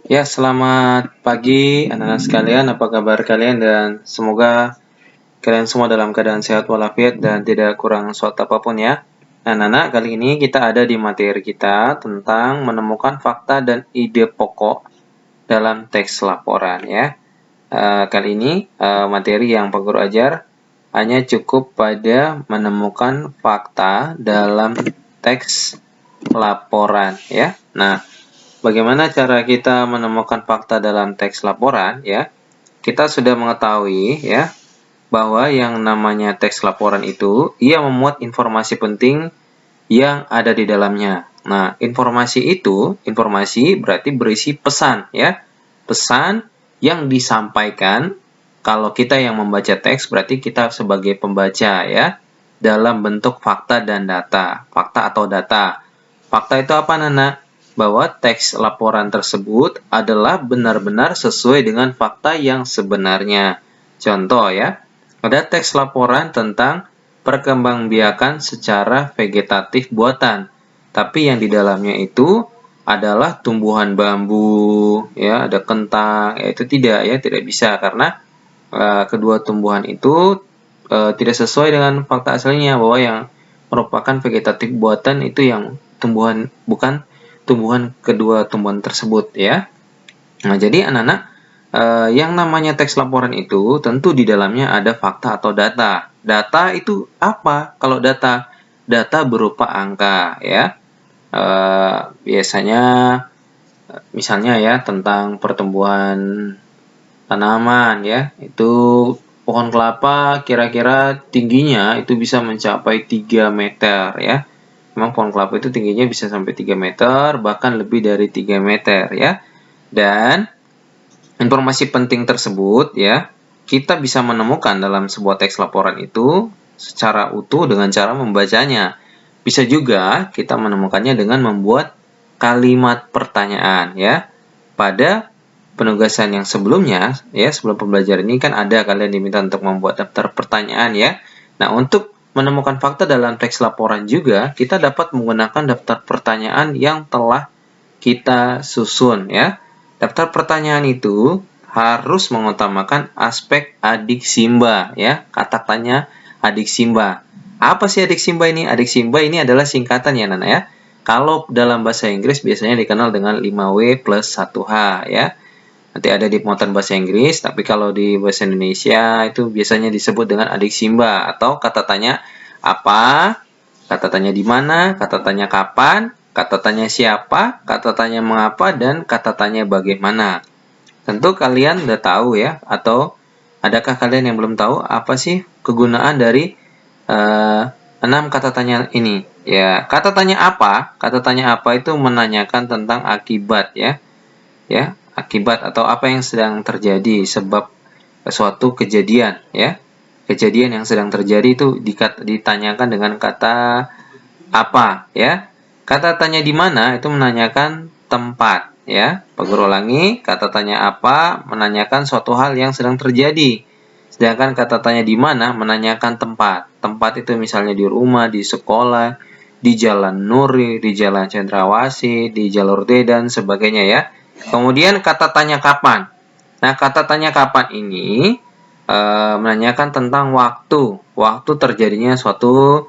Ya, selamat pagi anak-anak sekalian. Apa kabar kalian? Dan semoga kalian semua dalam keadaan sehat walafiat dan tidak kurang suatu apapun ya. Nah, anak-anak, kali ini kita ada di materi kita tentang menemukan fakta dan ide pokok dalam teks laporan ya. Kali ini materi yang Pak Guru ajar hanya cukup pada menemukan fakta dalam teks laporan ya. Nah, bagaimana cara kita menemukan fakta dalam teks laporan ya? Kita sudah mengetahui ya bahwa yang namanya teks laporan itu ia memuat informasi penting yang ada di dalamnya. Nah, informasi berarti berisi pesan ya. Pesan yang disampaikan kalau kita yang membaca teks berarti kita sebagai pembaca ya dalam bentuk fakta dan data. Fakta atau data. Fakta itu apa, Nana? Bahwa teks laporan tersebut adalah benar-benar sesuai dengan fakta yang sebenarnya. Contoh ya, ada teks laporan tentang perkembangbiakan secara vegetatif buatan. Tapi yang di dalamnya itu adalah tumbuhan bambu, ya, ada kentang, ya, itu tidak bisa karena kedua tumbuhan itu tidak sesuai dengan fakta aslinya bahwa yang merupakan vegetatif buatan itu yang tumbuhan bukan tumbuhan kedua tumbuhan tersebut ya. Nah, jadi anak-anak yang namanya teks laporan itu tentu di dalamnya ada fakta atau data. Data itu apa? Kalau data berupa angka ya. Biasanya misalnya ya tentang pertumbuhan tanaman ya. Itu pohon kelapa kira-kira tingginya itu bisa mencapai 3 meter ya. Memang pohon kelapa itu tingginya bisa sampai 3 meter, bahkan lebih dari 3 meter ya. Dan informasi penting tersebut ya, kita bisa menemukan dalam sebuah teks laporan itu secara utuh dengan cara membacanya. Bisa juga kita menemukannya dengan membuat kalimat pertanyaan ya. Pada penugasan yang sebelumnya ya, sebelum pembelajaran ini kan ada kalian diminta untuk membuat daftar pertanyaan ya. Nah, untuk menemukan fakta dalam teks laporan juga kita dapat menggunakan daftar pertanyaan yang telah kita susun ya. Daftar pertanyaan itu harus mengutamakan aspek adik simba ya. Kata tanya adik simba. Apa sih adik simba ini? Adik simba ini adalah singkatan ya Nana ya. Kalau dalam bahasa Inggris biasanya dikenal dengan 5W plus 1H ya. Nanti ada di muatan bahasa Inggris, tapi kalau di bahasa Indonesia itu biasanya disebut dengan adik simba atau kata tanya apa, kata tanya di mana, kata tanya kapan, kata tanya siapa, kata tanya mengapa, dan kata tanya bagaimana. Tentu kalian udah tahu ya, atau adakah kalian yang belum tahu apa sih kegunaan dari 6 kata tanya ini? Ya, kata tanya apa? Kata tanya apa itu menanyakan tentang akibat ya. Ya, akibat atau apa yang sedang terjadi, sebab suatu kejadian ya. Kejadian yang sedang terjadi itu ditanyakan dengan kata apa ya. Kata tanya di mana itu menanyakan tempat ya. Pak Guru ulangi, kata tanya apa menanyakan suatu hal yang sedang terjadi. Sedangkan kata tanya di mana menanyakan tempat. Tempat itu misalnya di rumah, di sekolah, di Jalan Nuri, di Jalan Cendrawasih, di jalur D dan sebagainya ya. Kemudian kata tanya kapan. Nah, kata tanya kapan ini menanyakan tentang waktu. Waktu terjadinya suatu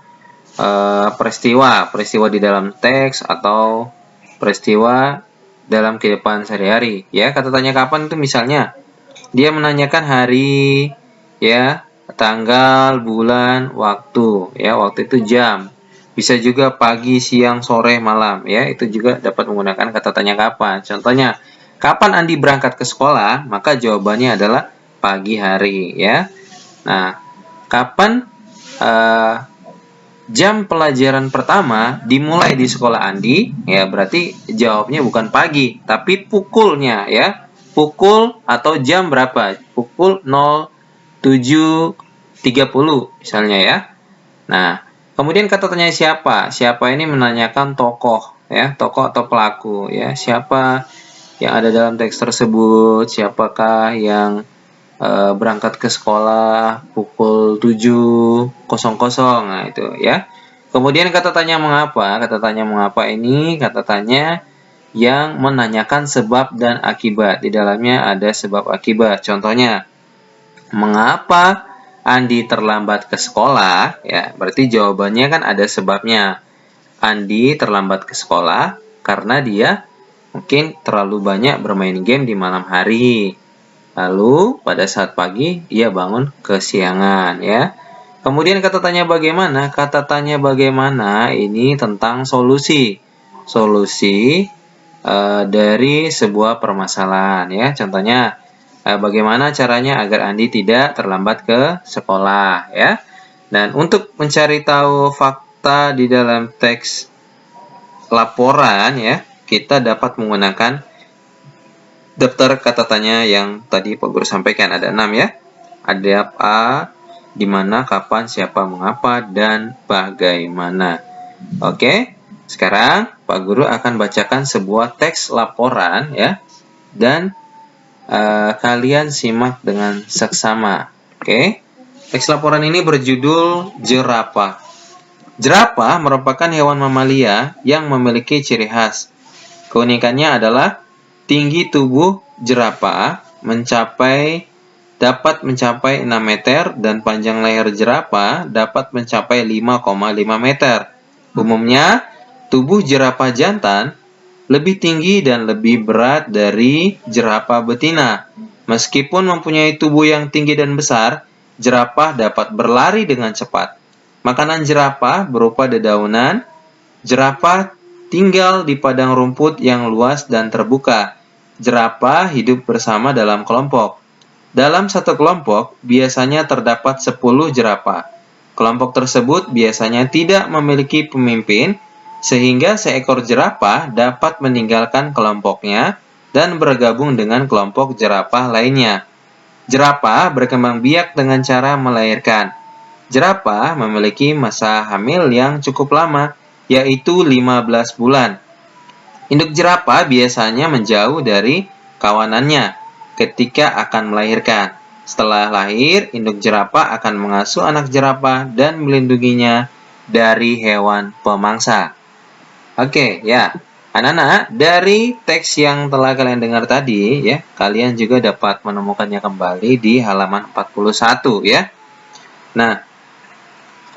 peristiwa di dalam teks atau peristiwa dalam kehidupan sehari-hari. Ya, kata tanya kapan itu misalnya dia menanyakan hari, ya, tanggal, bulan, waktu. Ya, waktu itu jam. Bisa juga pagi, siang, sore, malam. Ya, itu juga dapat menggunakan kata tanya kapan. Contohnya, kapan Andi berangkat ke sekolah? Maka jawabannya adalah pagi hari. Ya, nah, kapan jam pelajaran pertama dimulai di sekolah Andi? Ya, berarti jawabnya bukan pagi, tapi pukulnya. Ya, pukul atau jam berapa? Pukul 07.30 misalnya ya. Nah, kemudian kata tanya siapa? Siapa ini menanyakan tokoh ya, tokoh atau pelaku ya. Siapa yang ada dalam teks tersebut? Siapakah yang berangkat ke sekolah pukul 7.00? Nah, itu ya. Kemudian kata tanya mengapa? Kata tanya mengapa ini kata tanya yang menanyakan sebab dan akibat. Di dalamnya ada sebab akibat. Contohnya, mengapa Andi terlambat ke sekolah? Ya, berarti jawabannya kan ada sebabnya. Andi terlambat ke sekolah karena dia mungkin terlalu banyak bermain game di malam hari. Lalu pada saat pagi dia bangun kesiangan ya. Kemudian kata tanya bagaimana? Kata tanya bagaimana ini tentang solusi. Solusi dari sebuah permasalahan ya. Contohnya bagaimana caranya agar Andi tidak terlambat ke sekolah ya. Dan untuk mencari tahu fakta di dalam teks laporan ya, kita dapat menggunakan daftar kata tanya yang tadi Pak Guru sampaikan. Ada 6 ya. Ada apa, di mana, kapan, siapa, mengapa, dan bagaimana. Oke, sekarang Pak Guru akan bacakan sebuah teks laporan ya, dan kalian simak dengan seksama. Oke, teks laporan ini berjudul jerapah. Jerapah merupakan hewan mamalia yang memiliki ciri khas. Keunikannya adalah tinggi tubuh jerapah dapat mencapai 6 meter dan panjang leher jerapah dapat mencapai 5,5 meter. Umumnya, tubuh jerapah jantan lebih tinggi dan lebih berat dari jerapah betina. Meskipun mempunyai tubuh yang tinggi dan besar, jerapah dapat berlari dengan cepat. Makanan jerapah berupa dedaunan. Jerapah tinggal di padang rumput yang luas dan terbuka. Jerapah hidup bersama dalam kelompok. Dalam satu kelompok, biasanya terdapat 10 jerapah. Kelompok tersebut biasanya tidak memiliki pemimpin, sehingga seekor jerapah dapat meninggalkan kelompoknya dan bergabung dengan kelompok jerapah lainnya. Jerapah berkembang biak dengan cara melahirkan. Jerapah memiliki masa hamil yang cukup lama, yaitu 15 bulan. Induk jerapah biasanya menjauh dari kawanannya ketika akan melahirkan. Setelah lahir, induk jerapah akan mengasuh anak jerapah dan melindunginya dari hewan pemangsa. Oke, ya. Anak-anak, dari teks yang telah kalian dengar tadi, ya, kalian juga dapat menemukannya kembali di halaman 41, ya. Nah,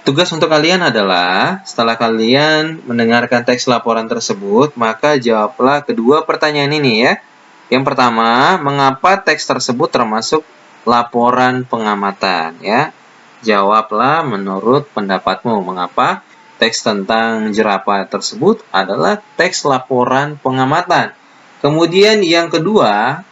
tugas untuk kalian adalah, setelah kalian mendengarkan teks laporan tersebut, maka jawablah kedua pertanyaan ini ya. Yang pertama, mengapa teks tersebut termasuk laporan pengamatan ya? Jawablah menurut pendapatmu mengapa teks tentang jerapah tersebut adalah teks laporan pengamatan. Kemudian yang kedua,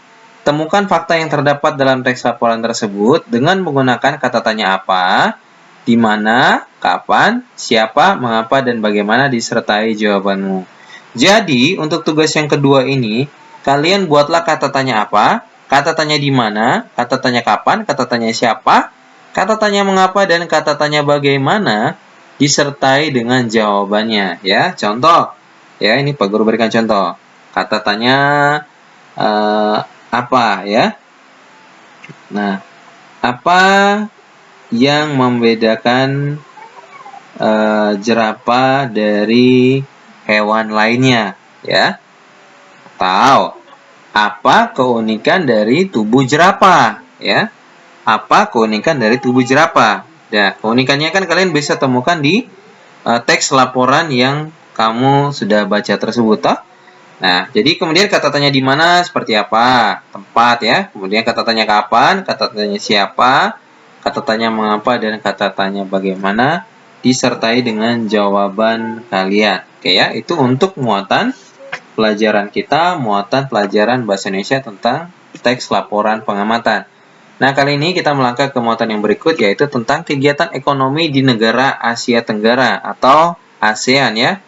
temukan fakta yang terdapat dalam teks laporan tersebut dengan menggunakan kata tanya apa, di mana, kapan, siapa, mengapa, dan bagaimana disertai jawabanmu. Jadi, untuk tugas yang kedua ini, kalian buatlah kata tanya apa, kata tanya di mana, kata tanya kapan, kata tanya siapa, kata tanya mengapa, dan kata tanya bagaimana disertai dengan jawabannya. Ya, contoh. Ya, ini Pak Guru berikan contoh. Kata tanya apa ya? Nah, apa yang membedakan jerapah dari hewan lainnya ya? Atau apa keunikan dari tubuh jerapah ya? Apa keunikan dari tubuh jerapah? Nah, keunikannya kan kalian bisa temukan di teks laporan yang kamu sudah baca tersebut toh? Nah, jadi kemudian kata tanya di mana seperti apa? Tempat ya. Kemudian kata tanya kapan, kata tanya siapa, kata tanya mengapa, dan kata tanya bagaimana disertai dengan jawaban kalian. Oke ya, itu untuk muatan pelajaran kita, muatan pelajaran Bahasa Indonesia tentang teks laporan pengamatan. Nah, kali ini kita melangkah ke muatan yang berikut, yaitu tentang kegiatan ekonomi di negara Asia Tenggara atau ASEAN ya.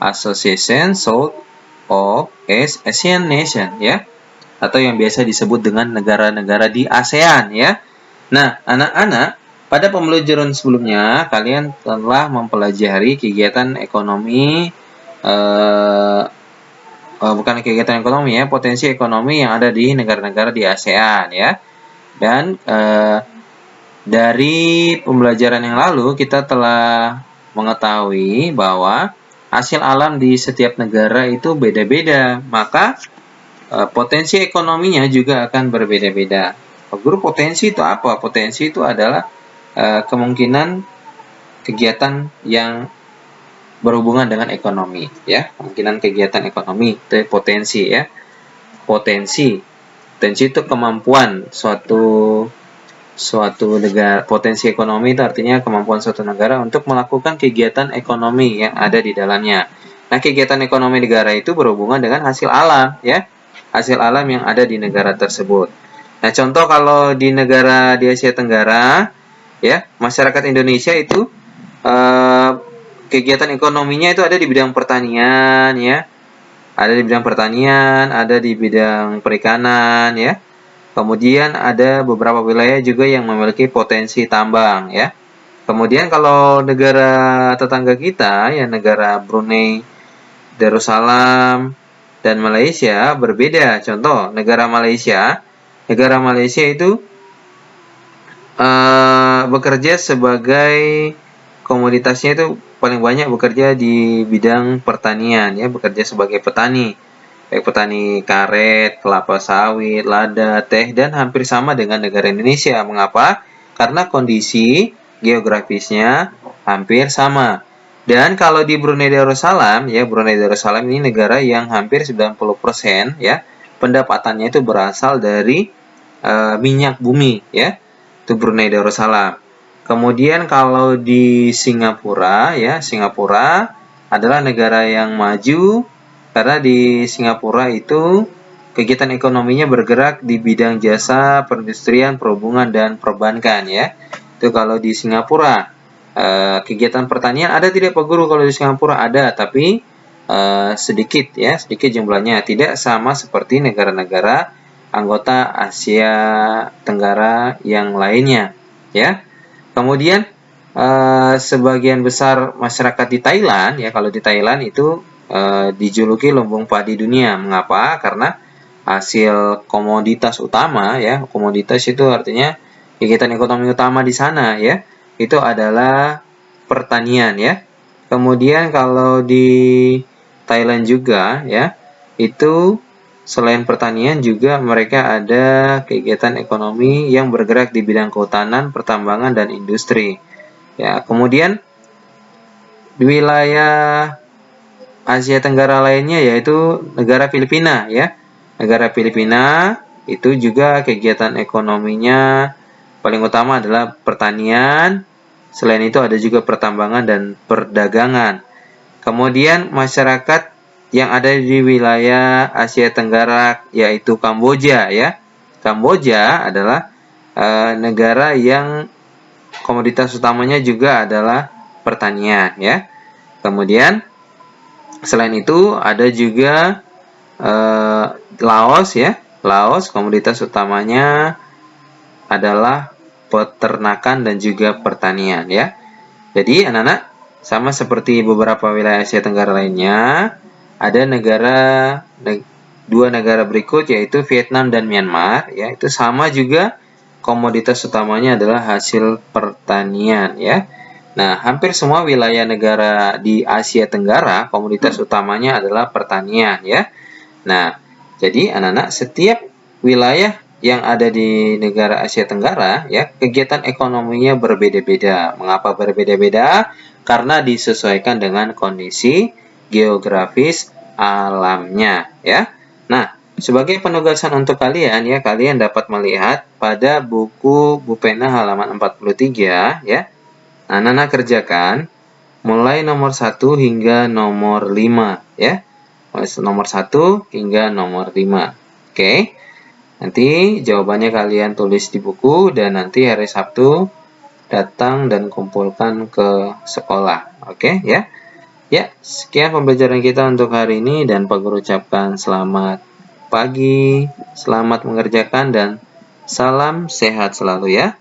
Association South of Asian Nation ya. Atau yang biasa disebut dengan negara-negara di ASEAN ya. Nah, anak-anak, pada pembelajaran sebelumnya, kalian telah mempelajari kegiatan ekonomi, bukan kegiatan ekonomi ya, potensi ekonomi yang ada di negara-negara di ASEAN ya. Dan dari pembelajaran yang lalu, kita telah mengetahui bahwa hasil alam di setiap negara itu beda-beda, maka potensi ekonominya juga akan berbeda-beda. Pak Guru, potensi itu apa? Potensi itu adalah kemungkinan kegiatan yang berhubungan dengan ekonomi, ya. Kemungkinan kegiatan ekonomi itu potensi, ya. Potensi itu kemampuan suatu negara. Potensi ekonomi itu artinya kemampuan suatu negara untuk melakukan kegiatan ekonomi yang ada di dalamnya. Nah, kegiatan ekonomi negara itu berhubungan dengan hasil alam, ya. Hasil alam yang ada di negara tersebut. Nah, contoh kalau di negara di Asia Tenggara, ya, masyarakat Indonesia itu kegiatan ekonominya itu ada di bidang pertanian, ya. Ada di bidang pertanian, ada di bidang perikanan, ya. Kemudian ada beberapa wilayah juga yang memiliki potensi tambang, ya. Kemudian kalau negara tetangga kita, ya, negara Brunei, Darussalam, dan Malaysia berbeda. Contoh, negara Malaysia itu bekerja sebagai komoditasnya itu paling banyak bekerja di bidang pertanian, ya, bekerja sebagai petani, baik petani karet, kelapa sawit, lada, teh, dan hampir sama dengan negara Indonesia. Mengapa? Karena kondisi geografisnya hampir sama. Dan kalau di Brunei Darussalam, ya, Brunei Darussalam ini negara yang hampir 90%, ya, pendapatannya itu berasal dari minyak bumi, ya, itu Brunei Darussalam. Kemudian kalau di Singapura, ya, Singapura adalah negara yang maju karena di Singapura itu kegiatan ekonominya bergerak di bidang jasa, perindustrian, perhubungan, dan perbankan, ya. Itu kalau di Singapura. Kegiatan pertanian ada tidak Pak Guru? Kalau di Singapura ada, tapi sedikit, ya, sedikit jumlahnya, tidak sama seperti negara-negara anggota Asia Tenggara yang lainnya, ya. Kemudian sebagian besar masyarakat di Thailand, ya, kalau di Thailand itu dijuluki lumbung padi dunia. Mengapa? Karena hasil komoditas utama, ya, komoditas itu artinya kegiatan ekonomi utama di sana, ya, itu adalah pertanian, ya. Kemudian kalau di Thailand juga, ya, itu selain pertanian juga mereka ada kegiatan ekonomi yang bergerak di bidang kehutanan, pertambangan, dan industri. Ya, kemudian di wilayah Asia Tenggara lainnya yaitu negara Filipina, ya. Negara Filipina itu juga kegiatan ekonominya paling utama adalah pertanian. Selain itu ada juga pertambangan dan perdagangan. Kemudian masyarakat yang ada di wilayah Asia Tenggara yaitu Kamboja, ya. Kamboja adalah negara yang komoditas utamanya juga adalah pertanian, ya. Kemudian selain itu ada juga Laos, ya. Laos komoditas utamanya adalah peternakan dan juga pertanian, ya. Jadi anak-anak, sama seperti beberapa wilayah Asia Tenggara lainnya, ada dua negara berikut yaitu Vietnam dan Myanmar, ya, itu sama juga komoditas utamanya adalah hasil pertanian, ya. Nah, hampir semua wilayah negara di Asia Tenggara komoditas utamanya adalah pertanian, ya. Nah, jadi anak-anak, setiap wilayah yang ada di negara Asia Tenggara, ya, kegiatan ekonominya berbeda-beda. Mengapa berbeda-beda? Karena disesuaikan dengan kondisi geografis alamnya, ya. Nah, sebagai penugasan untuk kalian, ya, kalian dapat melihat pada buku Bu Pena halaman 43, ya. Anak-anak kerjakan mulai nomor 1 hingga nomor 5, ya. Nomor 1 hingga nomor 5. Oke. Nanti jawabannya kalian tulis di buku dan nanti hari Sabtu datang dan kumpulkan ke sekolah. Oke, ya. Ya, sekian pembelajaran kita untuk hari ini dan Pak Guru ucapkan selamat pagi, selamat mengerjakan, dan salam sehat selalu, ya.